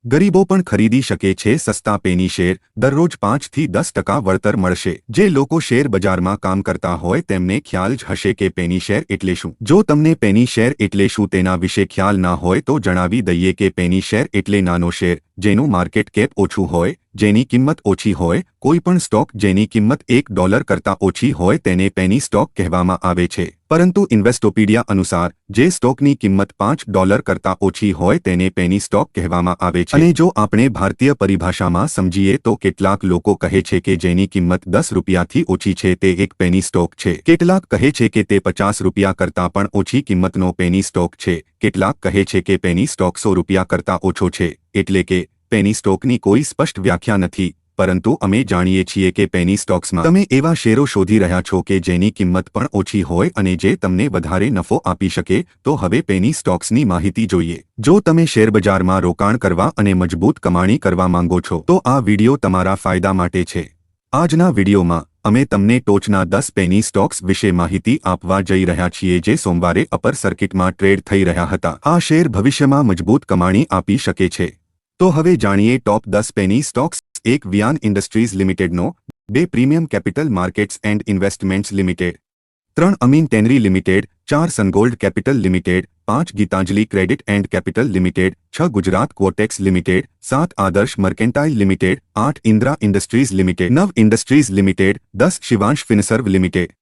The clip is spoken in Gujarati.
ગરીબો પણ ખરીદી શકે છે સસ્તા પેની શેર દરરોજ 5 થી 10% વળતર મળશે જે લોકો શેર બજારમાં કામ કરતા હોય તેમને ખ્યાલ જ હશે કે પેની શેર એટલે શું જો તમને પેની શેર એટલે શું તેના વિશે ખ્યાલ ના હોય તો જણાવી દઈએ કે પેની શેર એટલે નાનો શેર જેનું માર્કેટ કેપ ઓછું હોય જેની કિંમત ઓછી હોય કોઈપણ સ્ટોક જેની કિંમત $1 કરતાં ઓછી હોય તેને પેની સ્ટોક કહેવામાં આવે છે પરંતુ ઇન્વેસ્ટોપીડિયા અનુસાર જે સ્ટોકની કિંમત $5 કરતાં ઓછી હોય તેને પેની સ્ટોક કહેવામાં આવે છે અને જો આપણે ભારતીય પરિભાષામાં સમજીએ તો કેટલાક લોકો કહે છે કે જેની કિંમત $10થી ઓછી છે તે એક પેની સ્ટોક છે કેટલાક કહે છે કે તે $50 કરતાં પણ ઓછી કિંમતનો પેની સ્ટોક છે કેટલાક કહે છે કે પેની સ્ટોક $100 કરતાં ઓછો છે એટલે કે પેની સ્ટોકની કોઈ સ્પષ્ટ વ્યાખ્યા નથી પરંતુ અમે જાણીએ છીએ કે પેની સ્ટોક્સમાં તમે એવા શેરો શોધી રહ્યા છો કે જેની કિંમત પણ ઓછી હોય અને જે તમને વધારે નફો આપી શકે તો હવે પેની સ્ટોક્સની માહિતી જોઈએ જો તમે શેરબજારમાં રોકાણ કરવા અને મજબૂત કમાણી કરવા માંગો છો તો આ વિડિયો તમારા ફાયદા માટે છે આજના વિડિયોમાં અમે તમને ટોચના 10 પેની સ્ટોક્સ વિશે માહિતી આપવા જઈ રહ્યા છીએ જે સોમવારે અપર સર્કિટમાં ટ્રેડ થઈ રહ્યા હતા આ શેર ભવિષ્યમાં મજબૂત કમાણી આપી શકે છે તો હવે જાણીએ top 10 penny stocks 1 Vian industries લિમિટેડનો 2 premium capital markets and investments limited 3 Amin tannery limited 4 Sungold capital limited 5 Gitanjali credit and capital limited 6 Gujarat Cotex limited 7 Adarsh mercantile limited 8 Indra industries limited 9 industries limited 10 Shivansh Finserv limited